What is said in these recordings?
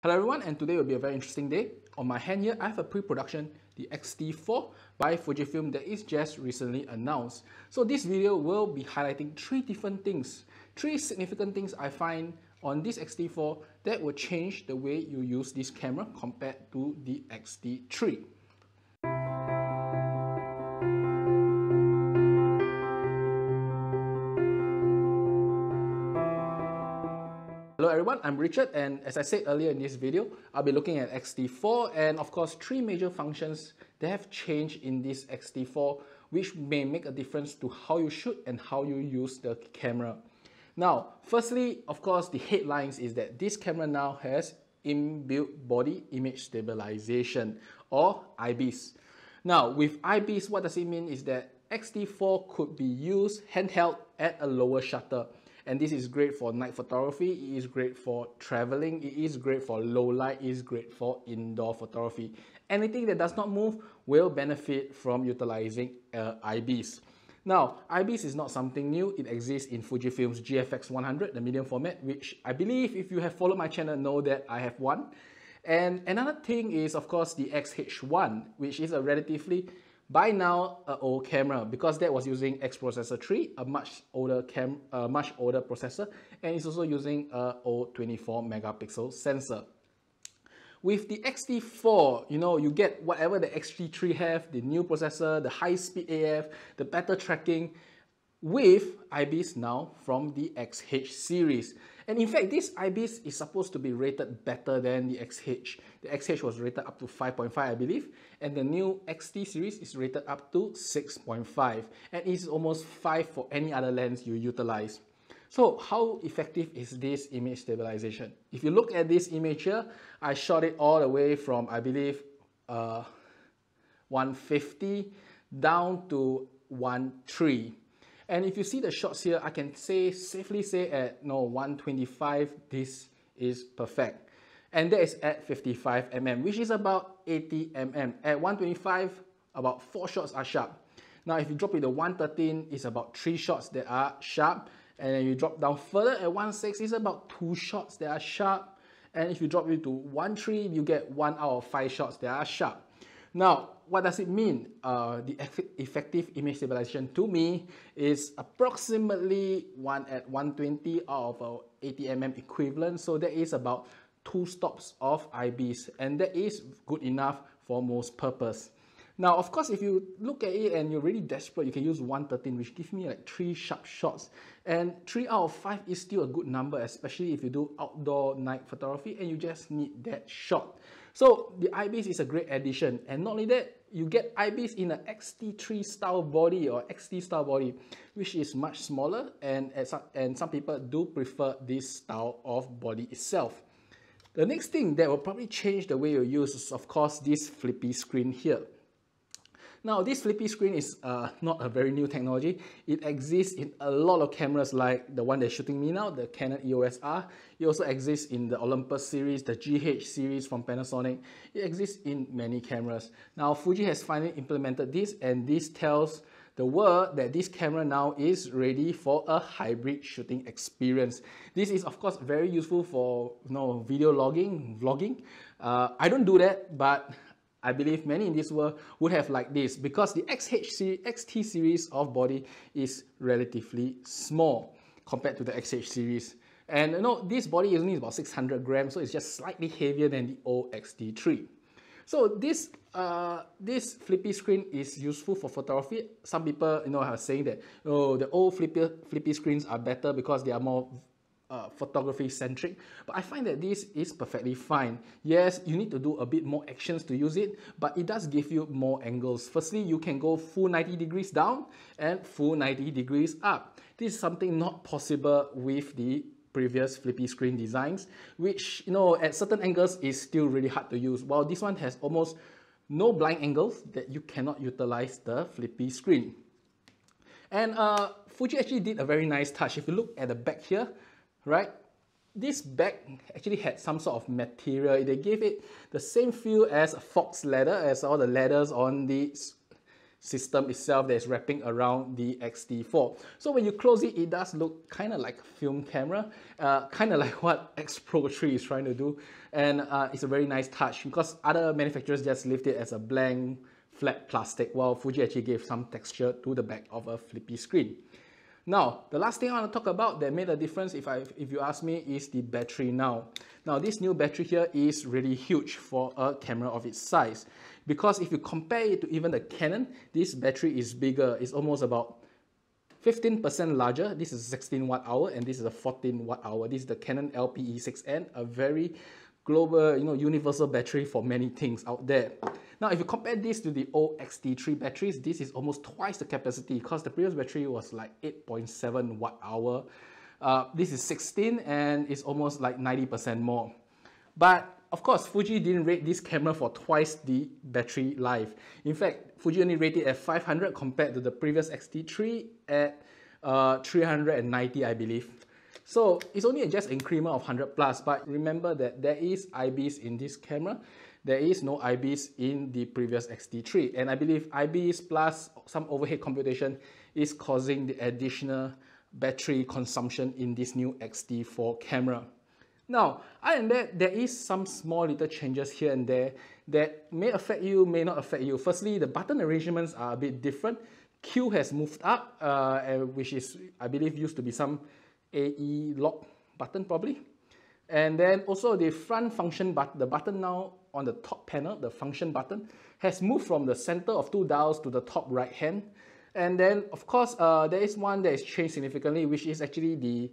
Hello everyone, and today will be a very interesting day. On my hand here, I have a pre-production, the XT4 by Fujifilm that is just recently announced. So this video will be highlighting three different things, three significant things I find on this XT4 that will change the way you use this camera compared to the XT3. Hello everyone, I'm Richard, and as I said earlier in this video, I'll be looking at XT4 and of course three major functions that have changed in this XT4 which may make a difference to how you shoot and how you use the camera. Now, firstly, of course, the headlines is that this camera now has inbuilt body image stabilization or IBIS. Now, with IBIS, what does it mean is that XT4 could be used handheld at a lower shutter. And this is great for night photography, it is great for traveling, it is great for low light, it is great for indoor photography. Anything that does not move will benefit from utilizing IBIS. Now, IBIS is not something new, it exists in Fujifilm's GFX 100, the medium format, which I believe if you have followed my channel know that I have one. And another thing is of course the XH1, which is a relatively by now an old camera because that was using X processor 3, a much older processor, and it's also using a old 24 megapixel sensor. With the XT4, you get whatever the XT3 have, the new processor, the high speed AF, the better tracking, with IBIS now from the XH series. And in fact, this IBIS is supposed to be rated better than the XH. The XH was rated up to 5.5, I believe, and the new XT series is rated up to 6.5, and it's almost 5 for any other lens you utilize. So how effective is this image stabilization? If you look at this image here, I shot it all the way from, I believe, 150 down to 1.3. And if you see the shots here, I can safely say at 125, this is perfect. And that is at 55 mm, which is about 80 mm. At 125, about 4 shots are sharp. Now, if you drop it to 113, it's about 3 shots that are sharp. And then you drop down further at 1.6, it's about 2 shots that are sharp. And if you drop it to 1.3, you get 1 out of 5 shots that are sharp. Now, what does it mean? The effective image stabilization to me is approximately 1 at 120 out of 80 mm equivalent. So that is about 2 stops of IBIS, and that is good enough for most purpose. Now, of course, if you look at it and you're really desperate, you can use 113, which gives me like 3 sharp shots. And 3 out of 5 is still a good number, especially if you do outdoor night photography and you just need that shot. So the IBIS is a great addition. And not only that, you get IBIS in an XT3 style body or XT style body, which is much smaller, and some people do prefer this style of body itself. The next thing that will probably change the way you use is, of course, this flippy screen here. Now, this flippy screen is not a very new technology. It exists in a lot of cameras like the one that's shooting me now, the Canon EOS R. It also exists in the Olympus series, the GH series from Panasonic. It exists in many cameras. Now, Fuji has finally implemented this, and this tells the world that this camera now is ready for a hybrid shooting experience. This is, of course, very useful for video logging, vlogging. I don't do that, but I believe many in this world would have liked this because the XT series of body is relatively small compared to the XH series. And this body is only about 600 grams, so it's just slightly heavier than the old XT3. So this flippy screen is useful for photography. Some people are saying that the old flippy screens are better because they are more photography centric, but I find that this is perfectly fine. Yes, you need to do a bit more actions to use it, but it does give you more angles. Firstly, you can go full 90 degrees down and full 90 degrees up. This is something not possible with the previous flippy screen designs, which at certain angles is still really hard to use, while this one has almost no blind angles that you cannot utilize the flippy screen. And Fuji actually did a very nice touch. If you look at the back here, right, this back actually had some sort of material. They gave it the same feel as a fox leather, as all the leathers on the system itself that is wrapping around the XT4. So when you close it, it does look kind of like a film camera, kind of like what X Pro 3 is trying to do. And it's a very nice touch because other manufacturers just left it as a blank flat plastic, while Fuji actually gave some texture to the back of a flippy screen. Now, the last thing I want to talk about that made a difference, if you ask me, is the battery now. Now, this new battery here is really huge for a camera of its size, because if you compare it to even the Canon, this battery is bigger. It's almost about 15% larger. This is 16 watt hour and this is a 14 watt hour. This is the Canon LPE6N, a very global, universal battery for many things out there. Now, if you compare this to the old XT3 batteries, this is almost twice the capacity because the previous battery was like 8.7 watt hour. This is 16 and it's almost like 90% more. But of course, Fuji didn't rate this camera for twice the battery life. In fact, Fuji only rated it at 500 compared to the previous XT3 at 390, I believe. So it's only just an increment of 100 plus, but remember that there is IBIS in this camera. There is no IBIS in the previous XT3, and I believe IBIS plus some overhead computation is causing the additional battery consumption in this new XT4 camera. Now, other than that, there is some small little changes here and there that may affect you, may not affect you. Firstly, the button arrangements are a bit different. Q has moved up, which is, I believe, used to be some AE lock button probably. And then also the front function button, the button now on the top panel, the function button, has moved from the center of two dials to the top right hand. And then of course, there is one that is changed significantly, which is actually the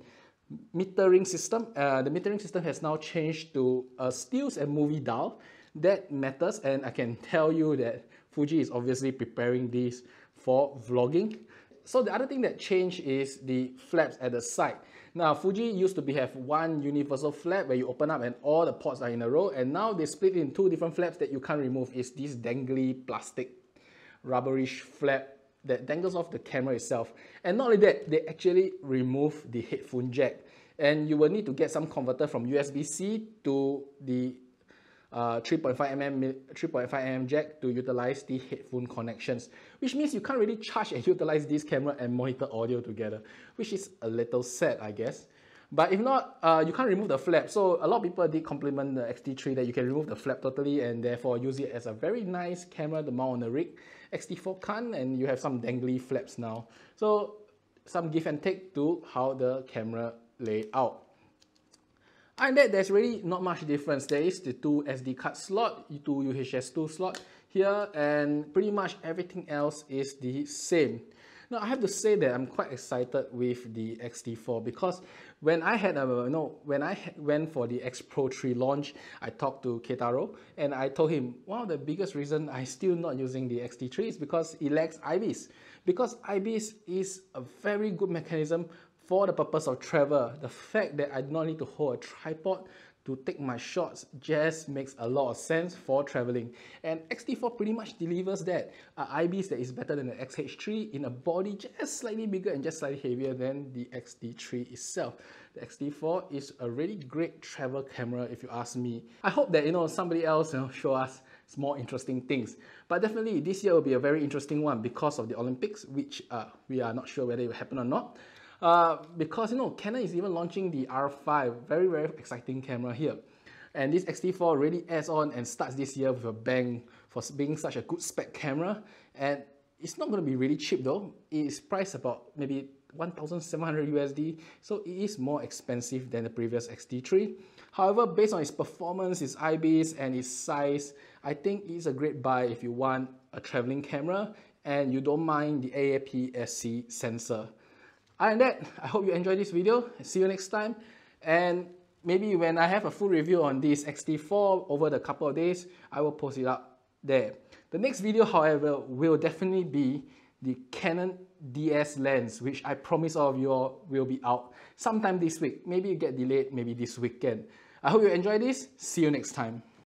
metering system. The metering system has now changed to a stills and movie dial. That matters, and I can tell you that Fuji is obviously preparing this for vlogging. So the other thing that changed is the flaps at the side. Now, Fuji used to have one universal flap where you open up and all the ports are in a row, and now they split in two different flaps that you can't remove. It's this dangly plastic rubberish flap that dangles off the camera itself. And not only that, they actually remove the headphone jack, and you will need to get some converter from USB-C to the 3.5mm jack to utilize the headphone connections, which means you can't really charge and utilize this camera and monitor audio together, which is a little sad, I guess. But if not, you can't remove the flap. So a lot of people did compliment the XT3 that you can remove the flap totally and therefore use it as a very nice camera to mount on the rig. XT4 can't, and you have some dangly flaps now. So some give and take to how the camera lay out. And that there's really not much difference. There is the two SD card slot, two UHS-2 slot here, and pretty much everything else is the same. Now I have to say that I'm quite excited with the XT4 because when I had went for the X Pro 3 launch, I talked to Keitaro and I told him one of the biggest reason I still not using the XT3 is because it lacks IBIS. Because IBIS is a very good mechanism for the purpose of travel. The fact that I do not need to hold a tripod to take my shots just makes a lot of sense for traveling. And XT4 pretty much delivers that. IBIS that is better than the XH3 in a body just slightly bigger and just slightly heavier than the XT3 itself. The XT4 is a really great travel camera if you ask me. I hope that somebody else show us more interesting things. But definitely this year will be a very interesting one because of the Olympics, which we are not sure whether it will happen or not. Because Canon is even launching the R5, very, very exciting camera here. And this XT4 really adds on and starts this year with a bang for being such a good spec camera. And it's not going to be really cheap though. It is priced about maybe 1,700 USD, so it is more expensive than the previous XT3. However, based on its performance, its IBIS, and its size, I think it's a great buy if you want a traveling camera and you don't mind the APS-C sensor. Other than that, I hope you enjoyed this video. See you next time. And maybe when I have a full review on this XT4 over the couple of days, I will post it up there. The next video, however, will definitely be the Canon DS lens, which I promise all of you all will be out sometime this week. Maybe it get delayed, maybe this weekend. I hope you enjoy this. See you next time.